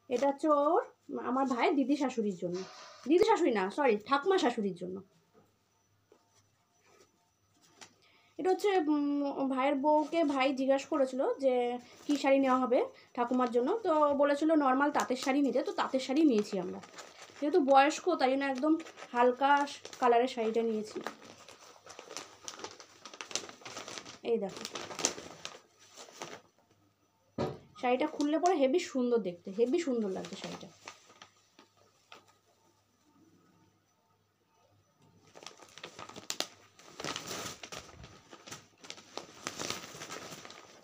এটা হচ্ছে ওর আমার ভাইয়ের দিদি শাশুড়ির জন্য, দিদি শাশুড়ি না সরি ঠাকুমা শাশুড়ির জন্য। এটা হচ্ছে ভাইয়ের বউকে ভাই জিজ্ঞাসা করেছিল যে কী শাড়ি নেওয়া হবে ঠাকুমার জন্য, তো বলেছিল নর্মাল তাঁতের শাড়ি নিতে, তো তাঁতের শাড়ি নিয়েছি আমরা, যেহেতু বয়স্ক তাই জন্য একদম হালকা কালারের শাড়িটা নিয়েছি। এই দেখো শাড়িটা খুললে পরে হেভি সুন্দর দেখতে, হেভি সুন্দর লাগছে শাড়িটা।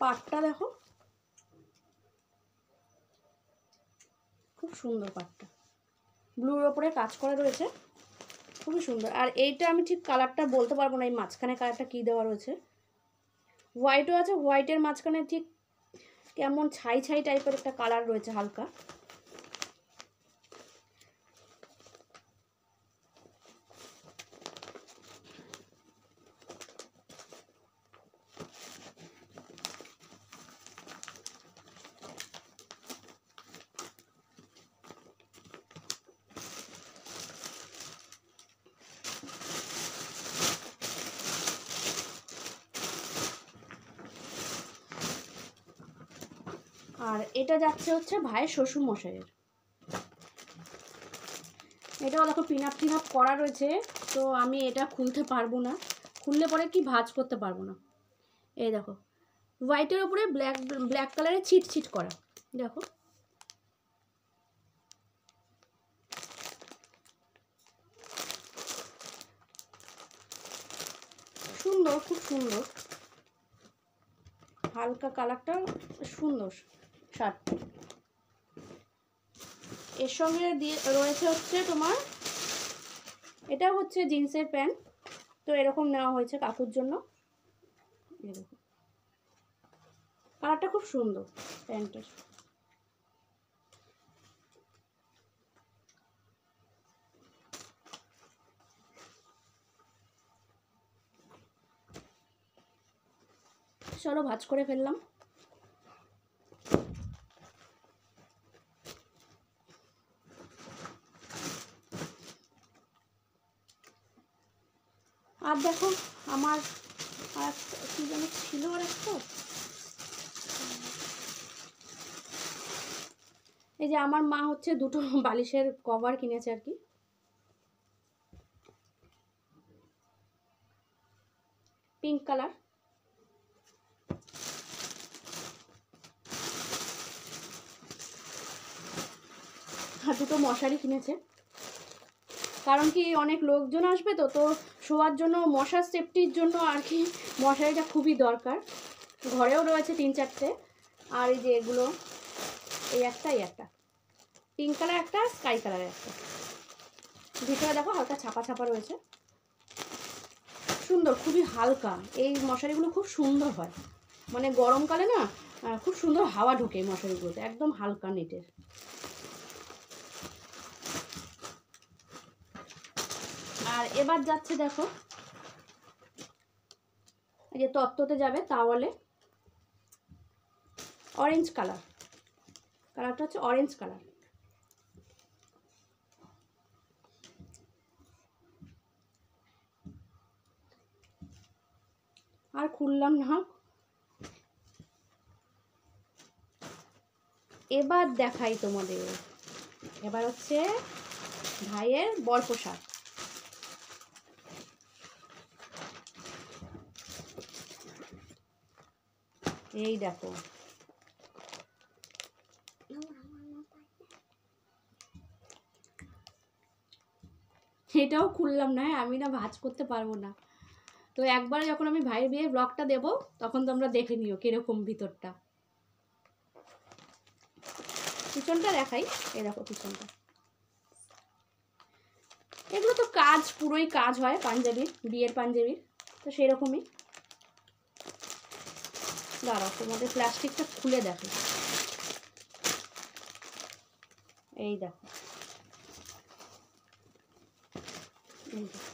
পাটটা দেখো খুব সুন্দর, পাটটা ব্লুর ওপরে কাজ করা রয়েছে, খুবই সুন্দর। আর এইটা আমি ঠিক কালারটা বলতে পারবো না, এই মাঝখানে কালারটা কী দেওয়া রয়েছে, হোয়াইটও আছে, হোয়াইটের মাঝখানে ঠিক কেমন ছাই ছাই টাইপের একটা কালার রয়েছে হালকা। আর এটা যাচ্ছে হচ্ছে ভাইয়ের শ্বশুর মশাইয়ের, এটাও দেখো পিন আপ করা রয়েছে, তো আমি এটা খুলতে পারবো না, খুললে পরে কি ভাঁজ করতে পারবো না। এই দেখো হোয়াইটের ওপরে ব্ল্যাক ব্ল্যাক কালারের ছিট ছিট করা, দেখো সুন্দর, খুব সুন্দর, হালকা কালারটা সুন্দর শার্ট। এর সঙ্গে দিয়ে রয়েছে হচ্ছে তোমার, এটা হচ্ছে জিন্সের প্যান্ট, তো এরকম নেওয়া হয়েছে কাকুর জন্য। এরকম কালারটা খুব সুন্দর প্যান্টের। চলো ভাঁজ করে ফেললাম। আর দেখো আমার আর কি যেন ছিল আর একটা, এই যে আমার মা হচ্ছে দুটো বালিশের কভার কিনেছে আর কি, পিঙ্ক কালার। আর দুটো মশারি কিনেছে, কারণ কি অনেক লোকজন আসবে, তো তো শোয়ার জন্য মশার সেফটির জন্য আর কি মশারিটা খুবই দরকার। ঘরেও রয়েছে 3-4টে, আর এই যে এগুলো, এই একটা পিঙ্ক কালার একটা, স্কাই কালারের একটা, ভিতরে দেখো হালকা ছাপা ছাপা রয়েছে, সুন্দর, খুবই হালকা। এই মশারিগুলো খুব সুন্দর হয়, মানে গরমকালে না খুব সুন্দর হাওয়া ঢোকে মশারিগুলোতে, একদম হালকা নেটের। আর এবার যাচ্ছে দেখো এই যে তত্ত্বতে যাবে তাওয়ালে, অরেঞ্জ কালার, কালারটা হচ্ছে অরেঞ্জ কালার। আর খুললাম না, এবার দেখাই তোমাদের, এবার হচ্ছে ভাইয়ের বর পোশাক। এই দেখো এটাও খুললাম না, আমি না ভাঁজ করতে পারবো না, তো একবার যখন আমি ভাইয়ের বিয়ের ব্লগটা দেবো তখন তোমরা দেখে নিও কিরকম ভিতরটা। পিছনটা দেখাই, এই দেখো পিছনটা, এগুলো তো কাজ, পুরোই কাজ হয় পাঞ্জাবির, বিয়ের পাঞ্জাবির, তো সেরকমই। দাঁড়াও তোমাদের প্লাস্টিকটা খুলে দেখো, এই দেখো, এই দেখো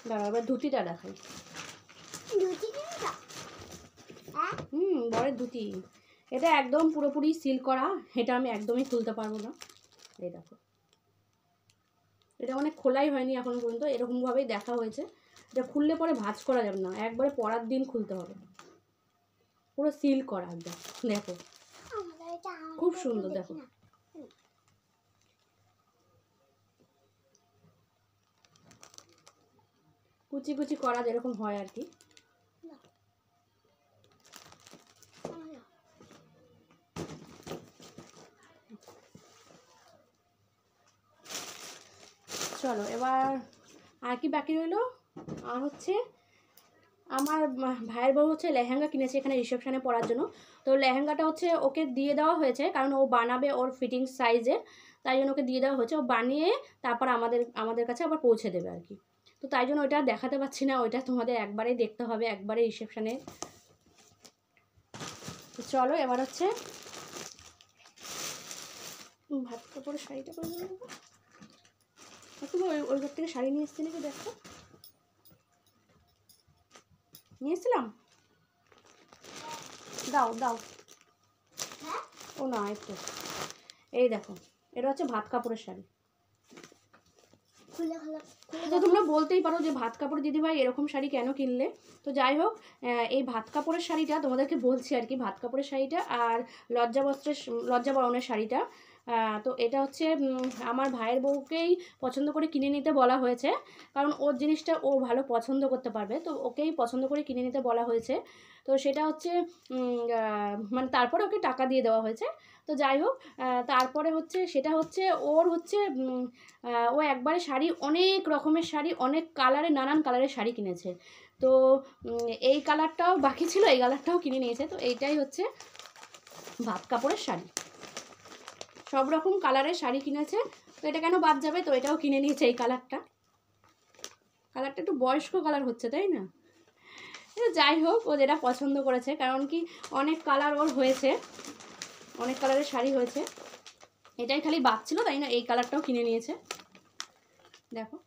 দাঁড়াও এবার ধুতিটা দেখাই। বরের ধুতি, এটা একদম পুরোপুরি সিল করা, এটা আমি একদমই খুলতে পারবো না। এই দেখো, এটা অনেক খোলাই হয়নি এখনো পর্যন্ত, এরকমভাবেই দেখা হয়েছে। এটা খুললে পরে ভাঁজ করা যাবে না, একবারে পরার দিন খুলতে হবে। পুরো সিল করা একদম, দেখো খুব সুন্দর। দেখো কুচি কুচি করা যেরকম হয় আর কি। চলো এবার আর কি বাকি রইলো, আর হচ্ছে আমার ভাইয়ের বউ হচ্ছে লেহেঙ্গা কিনেছে এখানে রিসেপশনে পরার জন্য। তো লেহেঙ্গাটা হচ্ছে ওকে দিয়ে দেওয়া হয়েছে, কারণ ও বানাবে ওর ফিটিংস সাইজের, তাই জন্য ওকে দিয়ে দেওয়া হয়েছে। ও বানিয়ে তারপর আমাদের কাছে আবার পৌঁছে দেবে আর কি। তো তাই জন্য ওইটা দেখাতে পাচ্ছি না, ওইটা তোমাদের একবারেই দেখতে হবে, একবারে রিসেপশনে। তো চলো এবার হচ্ছে ভাত কাপড়ের শাড়িটা করে দেবো। তুমি ওই ঘর থেকে শাড়ি নিয়ে এসছি নাকি, দেখো নিয়ে এসছিলাম, দাও দাও। ও না একটু, এই দেখো এটা হচ্ছে ভাত কাপড়ের শাড়ি। তো তোমরা বলতেই পারো যে ভাত কাপড় দিদিভাই এরকম শাড়ি কেন কিনলে। তো যাই হোক, এই ভাত কাপড়ের শাড়িটা তোমাদেরকে বলছি আর কি, ভাত কাপড়ের শাড়িটা আর লজ্জা বরণের শাড়িটা। তো এটা হচ্ছে আমার ভাইয়ের বউকেই পছন্দ করে কিনে নিতে বলা হয়েছে, কারণ ওর জিনিসটা ও ভালো পছন্দ করতে পারবে, তো ওকেই পছন্দ করে কিনে নিতে বলা হয়েছে। তো সেটা হচ্ছে মানে তারপরে ওকে টাকা দিয়ে দেওয়া হয়েছে। তো যাই হোক, তারপরে হচ্ছে সেটা হচ্ছে ওর হচ্ছে ও একবারে শাড়ি, অনেক রকমের শাড়ি, অনেক কালারে, নানান কালারের শাড়ি কিনেছে। তো এই কালারটাও বাকি ছিল, এই কালারটাও কিনে নিয়েছে। তো এইটাই হচ্ছে ভাত কাপড়ের শাড়ি, সব রকম কালারের শাড়ি কিনেছে। তো এটা কেন বাদ যাবে, তো এটাও কিনে নিয়েছে এই কালারটা। কালারটা একটু বয়স্ক কালার হচ্ছে তাই না। যাই হোক, ও যেটা পছন্দ করেছে, কারণ কি অনেক কালার ওর হয়েছে, অনেক কালারের শাড়ি হয়েছে, এটাই খালি বাদ ছিল, তাই না এই কালারটাও কিনে নিয়েছে। দেখো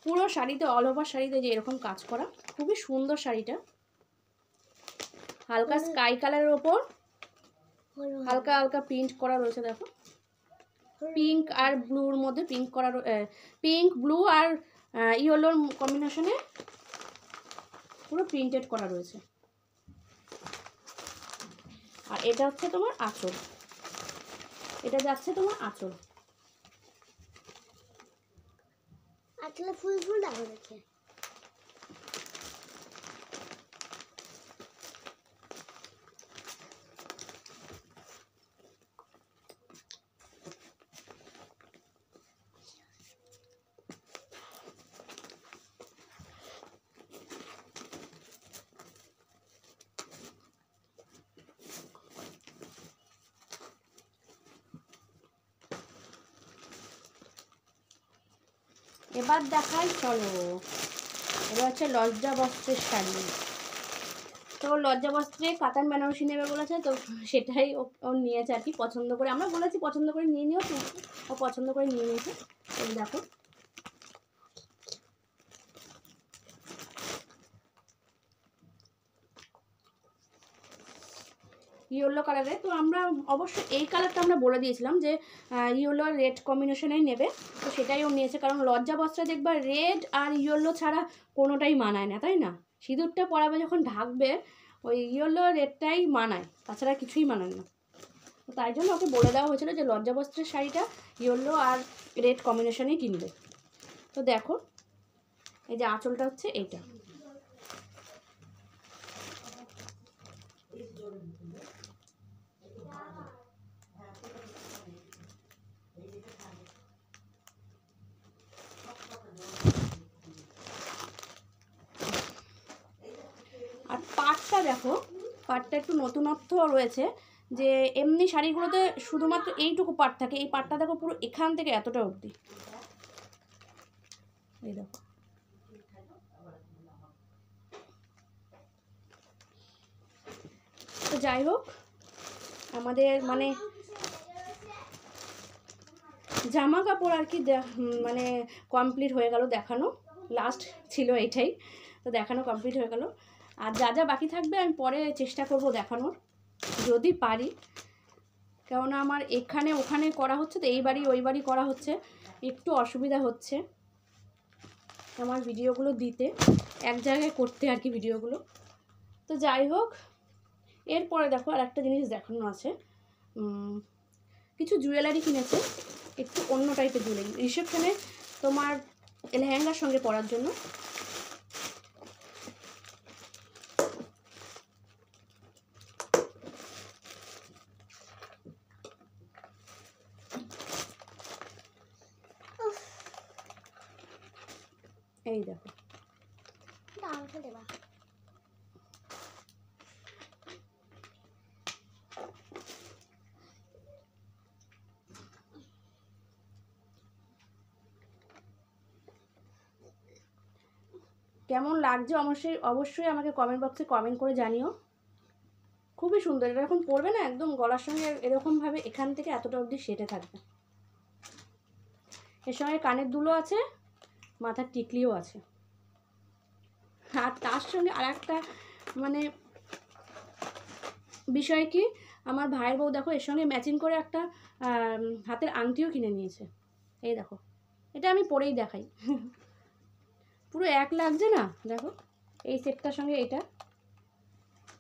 পুরো শাড়িতে, অল ওভার শাড়িতে যে এরকম কাজ করা, খুবই সুন্দর শাড়িটা। হালকা স্কাই কালারের ওপর হালকা হালকা প্রিন্ট করা রয়েছে। দেখো পিঙ্ক আর ব্লুর মধ্যে পিঙ্ক করা, পিঙ্ক ব্লু আর ইয়েলোর কম্বিনেশনে পুরো প্রিন্টেড করা রয়েছে। আর এটা হচ্ছে তোমার আঁচল, এটা যাচ্ছে তোমার আঁচল, আঁচলে ফুল ফুল দেখা যাচ্ছে। এবার দেখাই, চলো এবার হচ্ছে লজ্জা বস্ত্রের শাড়ি। তো লজ্জা বস্ত্রে কাতান বেনারসি নেবে বলেছে, তো সেটাই ও নিয়েছে আর কি, পছন্দ করে। আমরা বলেছি পছন্দ করে নিয়ে নিও, তো ও পছন্দ করে নিয়ে নিয়েছে। এই দেখো ইয়েলো কালারে। তো আমরা অবশ্যই এই কালারটা আমরা বলে দিয়েছিলাম যে ইয়েলো আর রেড কম্বিনেশনেই নেবে, তো সেটাই ও নিয়েছে। কারণ লজ্জা বস্ত্রে দেখবা রেড আর ইয়েলো ছাড়া কোনোটাই মানায় না, তাই না। সিঁদুরটা পরাবে যখন ঢাকবে, ওই ইয়েলো রেডটাই মানায়, তাছাড়া কিছুই মানায় না। তো তাই জন্য ওকে বলে দেওয়া হয়েছিল যে লজ্জা বস্ত্রের শাড়িটা ইয়েলো আর রেড কম্বিনেশনেই কিনবে। তো দেখো এই যে আঁচলটা হচ্ছে এইটা। আর পাটটা দেখো, পাটটা একটু নতুনত্ব রয়েছে, যে এমনি শাড়িগুলোতে শুধুমাত্র এইটুকু পাট থাকে, এই পাটটা দেখো পুরো এখান থেকে এতটা অবধি। এই দেখো তো যাই হোক, আমাদের মানে জামা কাপড় আর কি মানে কমপ্লিট হয়ে গেল দেখানো, লাস্ট ছিল এইটাই। তো দেখানো কমপ্লিট হয়ে গেল। আর যা যা বাকি থাকবে আমি পরে চেষ্টা করব দেখানোর, যদি পারি। কেননা আমার এখানে ওখানে করা হচ্ছে, তো এই বাড়ি ওই বাড়ি করা হচ্ছে, একটু অসুবিধা হচ্ছে আমার ভিডিওগুলো দিতে, এক জায়গায় করতে আর কি ভিডিওগুলো। তো যাই হোক, এরপরে দেখো আর একটা জিনিস দেখানো আছে। কিছু জুয়েলারি কিনেছে, একটু অন্য টাইপের জুয়েলারি, রিসেপশনে তোমার লেহেঙ্গার সঙ্গে পরার জন্য। এই দেখো, আমাকে দেবা। কেমন লাগছে অবশ্যই আমাকে কমেন্ট বক্সে কমেন্ট করে জানিও। খুবই সুন্দর, এটা এখন পরবে না একদম গলার সঙ্গে এরকমভাবে এখান থেকে এতটা অবধি সেটে থাকবে। এর সঙ্গে কানের দুলও আছে, মাথার টিকলিও আছে। আর তার সঙ্গে আর একটা মানে বিষয় কি, আমার ভাইয়ের বউ দেখো এর সঙ্গে ম্যাচিং করে একটা হাতের আংটিও কিনে নিয়েছে। এই দেখো, এটা আমি পরেই দেখাই। পুরো এক লাগছে না, দেখো এই সেটটার সঙ্গে এটা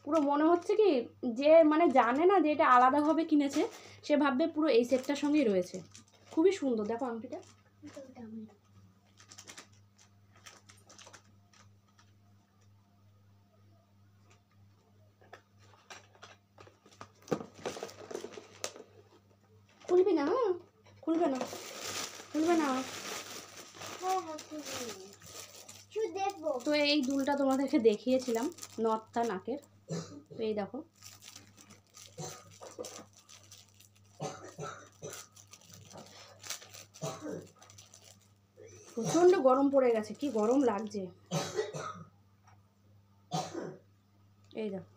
পুরো মনে হচ্ছে কি যে মানে জানে না যে এটা আলাদাভাবে কিনেছে, সে ভাববে পুরো এই সেটটার সঙ্গেই রয়েছে। খুবই সুন্দর, দেখো আংটিটা। খুলবি না, খুলবে না, খুলবে না। দেখবো। তো এই দুলটা তোমাদেরকে দেখিয়েছিলাম, নথটা নাকের। তো এই দেখো, প্রচন্ড গরম পড়ে গেছে, কি গরম লাগছে। এই দেখো,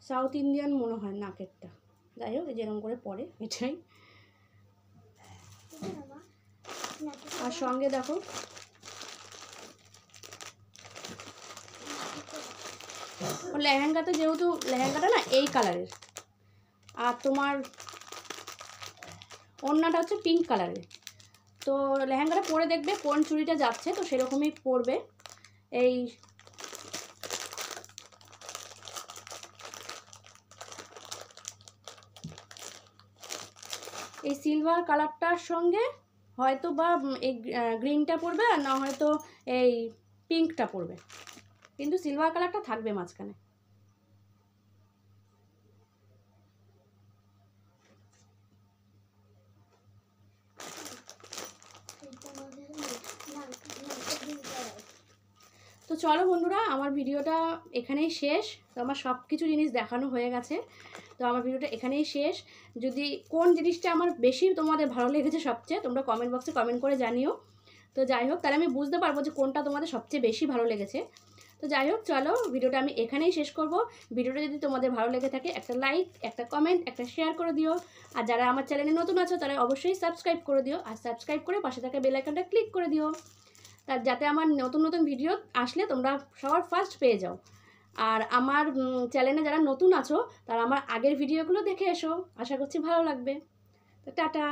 সাউথ ইন্ডিয়ান মনে হয় নাকেরটা। যাই হোক, যেরকম করে পরে এটাই। আর সঙ্গে দেখো লেহেঙ্গাতে, যেহেতু লেহেঙ্গাটা না এই কালারের, আর তোমার ওড়নাটা হচ্ছে পিঙ্ক কালারের, তো লেহেঙ্গাটা পরে দেখবে কোন চুড়িটা যাচ্ছে, তো সেরকমই পরবে। এই সিলভার কালারটার সঙ্গে হয়তো বা এই গ্রিনটা পরবে, আর না হয়তো এই পিঙ্কটা পরবে, কিন্তু সিলভার কালারটা থাকবে মাঝখানে। তো চলো বন্ধুরা, আমার ভিডিওটা এখানেই শেষ। তো আমার সব কিছু জিনিস দেখানো হয়ে গেছে, তো আমার ভিডিওটা এখানেই শেষ। যদি কোন জিনিসটা আমার বেশি তোমাদের ভালো লেগেছে সবচেয়ে, তোমরা কমেন্ট বক্সে কমেন্ট করে জানিও। তো যাই হোক, তাহলে আমি বুঝতে পারবো যে কোনটা তোমাদের সবচেয়ে বেশি ভালো লেগেছে। তো যাই হোক, চলো ভিডিওটা আমি এখানেই শেষ করব। ভিডিওটা যদি তোমাদের ভালো লেগে থাকে, একটা লাইক, একটা কমেন্ট, একটা শেয়ার করে দিও। আর যারা আমার চ্যানেলে নতুন আছো তারা অবশ্যই সাবস্ক্রাইব করে দিও, আর সাবস্ক্রাইব করে পাশে থাকা বেল আইকনটা ক্লিক করে দিও, তার যাতে আমার নতুন নতুন ভিডিও আসলে তোমরা সবার ফার্স্ট পেয়ে যাও। আর আমার চ্যানেলে যারা নতুন আছো তারা আমার আগের ভিডিওগুলো দেখে এসো, আশা করছি ভালো লাগবে। তো টাটা।